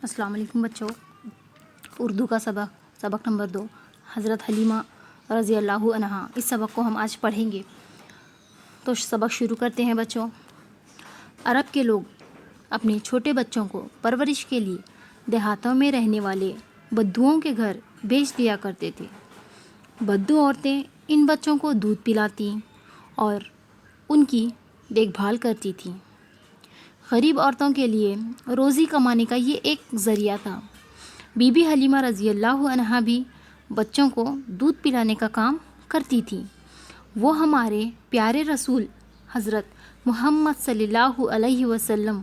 السلام علیکم بچوں، اردو کا سبق نمبر 2، حضرت حلیمہ رضی اللہ عنہا۔ اس سبق کو ہم آج پڑھیں گے، تو سبق شروع کرتے ہیں بچوں۔ عرب کے لوگ اپنے چھوٹے بچوں کو پرورش کے لیے دیہاتوں میں رہنے والے بدوؤں کے گھر بھیج دیا کرتے تھے۔ بدو عورتیں ان بچوں کو دودھ پلاتی اور ان کی دیکھ بھال کرتی تھیں۔ غریب عورتوں کے لیے روزی کمانے کا یہ ایک ذریعہ تھا۔ بی بی حلیمہ رضی اللہ عنہا بھی بچوں کو دودھ پلانے کا کام کرتی تھی۔ وہ ہمارے پیارے رسول حضرت محمد صلی اللہ علیہ وسلم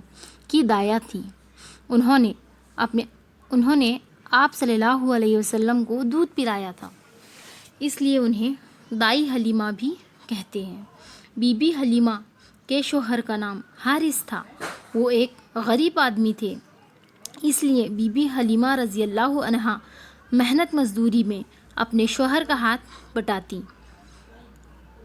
کی دایا تھیں۔ انہوں نے آپ صلی اللہ علیہ وسلم کو دودھ پلایا تھا، اس لیے انہیں دائی حلیمہ بھی کہتے ہیں۔ بی بی حلیمہ کے شوہر کا نام حارث تھا۔ وہ ایک غریب آدمی تھے، اس لیے بی بی حلیمہ رضی اللہ عنہا محنت مزدوری میں اپنے شوہر کا ہاتھ بٹاتی۔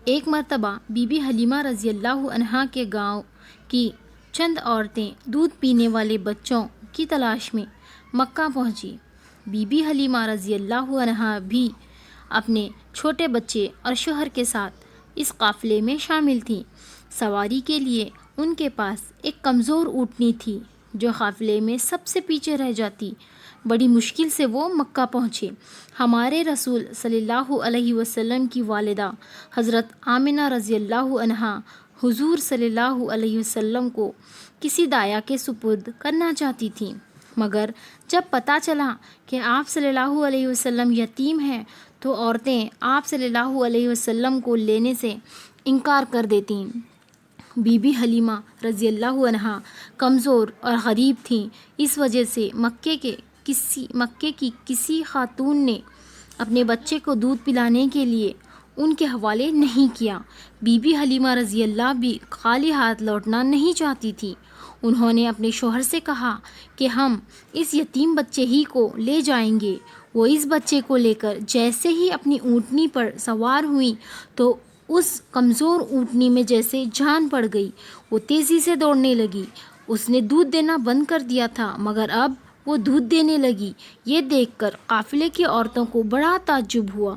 ایک مرتبہ بی بی حلیمہ رضی اللہ عنہا کے گاؤں کی چند عورتیں دودھ پینے والے بچوں کی تلاش میں مکہ پہنچی۔ بی بی حلیمہ رضی اللہ عنہا بھی اپنے چھوٹے بچے اور شوہر کے ساتھ اس قافلے میں شامل تھیں۔ سواری کے لیے ان کے پاس ایک کمزور اونٹنی تھی جو قافلے میں سب سے پیچھے رہ جاتی۔ بڑی مشکل سے وہ مکہ پہنچے۔ ہمارے رسول صلی اللہ علیہ وسلم کی والدہ حضرت آمنہ رضی اللہ عنہا حضور صلی اللہ علیہ وسلم کو کسی دایا کے سپرد کرنا چاہتی تھیں، مگر جب پتہ چلا کہ آپ صلی اللہ علیہ وسلم یتیم ہیں تو عورتیں آپ صلی اللہ علیہ وسلم کو لینے سے انکار کر دیتیں۔ بی بی حلیمہ رضی اللہ عنہا کمزور اور غریب تھیں، اس وجہ سے مکے کی کسی خاتون نے اپنے بچے کو دودھ پلانے کے لیے ان کے حوالے نہیں کیا۔ بی بی حلیمہ رضی اللہ بھی خالی ہاتھ لوٹنا نہیں چاہتی تھی۔ انہوں نے اپنے شوہر سے کہا کہ ہم اس یتیم بچے ہی کو لے جائیں گے۔ وہ اس بچے کو لے کر جیسے ہی اپنی اونٹنی پر سوار ہوئیں تو اس کمزور اونٹنی میں جیسے جان پڑ گئی۔ وہ تیزی سے دوڑنے لگی۔ اس نے دودھ دینا بند کر دیا تھا، مگر اب وہ دودھ دینے لگی۔ یہ دیکھ کر قافلے کی عورتوں کو بڑا تعجب ہوا۔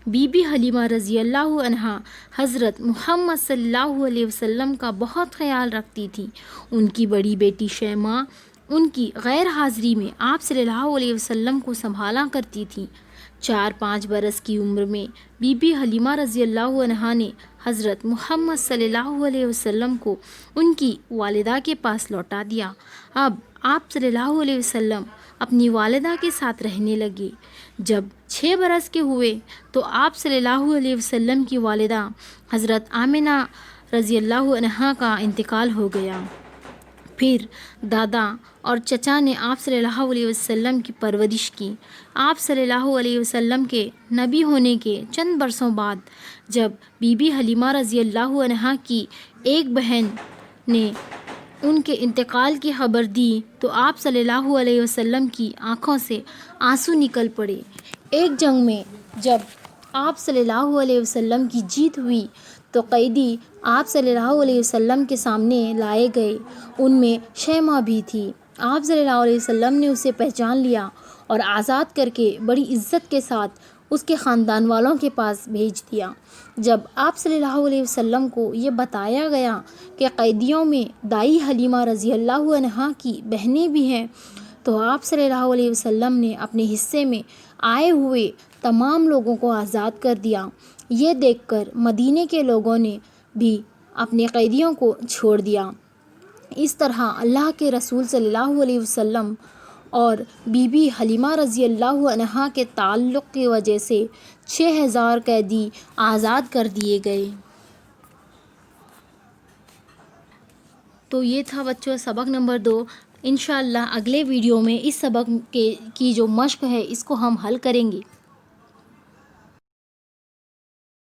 بی بی حلیمہ رضی اللہ عنہا حضرت محمد صلی اللہ علیہ وسلم کا بہت خیال رکھتی تھی۔ ان کی بڑی بیٹی شیماء ان کی غیر حاضری میں آپ صلی اللہ علیہ وسلم کو سنبھالا کرتی تھی۔ 4-5 برس کی عمر میں بی بی حلیمہ رضی اللہ عنہا نے حضرت محمد صلی اللہ علیہ وسلم کو ان کی والدہ کے پاس لوٹا دیا۔ اب آپ صلی اللہ علیہ وسلم اپنی والدہ کے ساتھ رہنے لگے۔ جب 6 برس کے ہوئے تو آپ صلی اللہ علیہ وسلم کی والدہ حضرت آمنہ رضی اللہ عنہا کا انتقال ہو گیا۔ پھر دادا اور چچا نے آپ صلی اللہ علیہ وسلم کی پرورش کی۔ آپ صلی اللہ علیہ وسلم کے نبی ہونے کے چند برسوں بعد جب بی بی حلیمہ رضی اللہ عنہا کی ایک بہن نے ان کے انتقال کی خبر دی تو آپ صلی اللہ علیہ وسلم کی آنکھوں سے آنسو نکل پڑے۔ ایک جنگ میں جب آپ صلی اللہ علیہ وسلم کی جیت ہوئی تو قیدی آپ صلی اللہ علیہ وسلم کے سامنے لائے گئے۔ ان میں شیماء بھی تھی۔ آپ صلی اللہ علیہ وسلم نے اسے پہچان لیا اور آزاد کر کے بڑی عزت کے ساتھ اس کے خاندان والوں کے پاس بھیج دیا۔ جب آپ صلی اللہ علیہ وسلم کو یہ بتایا گیا کہ قیدیوں میں دائی حلیمہ رضی اللہ عنہا کی بہنیں بھی ہیں تو آپ صلی اللہ علیہ وسلم نے اپنے حصے میں آئے ہوئے تمام لوگوں کو آزاد کر دیا۔ یہ دیکھ کر مدینے کے لوگوں نے بھی اپنے قیدیوں کو چھوڑ دیا۔ اس طرح اللہ کے رسول صلی اللہ علیہ وسلم اور بی بی حلیمہ رضی اللہ عنہا کے تعلق کی وجہ سے 6000 قیدی آزاد کر دیے گئے۔ تو یہ تھا بچوں سبق نمبر 2۔ انشاءاللہ اگلے ویڈیو میں اس سبق کی جو مشق ہے اس کو ہم حل کریں گے۔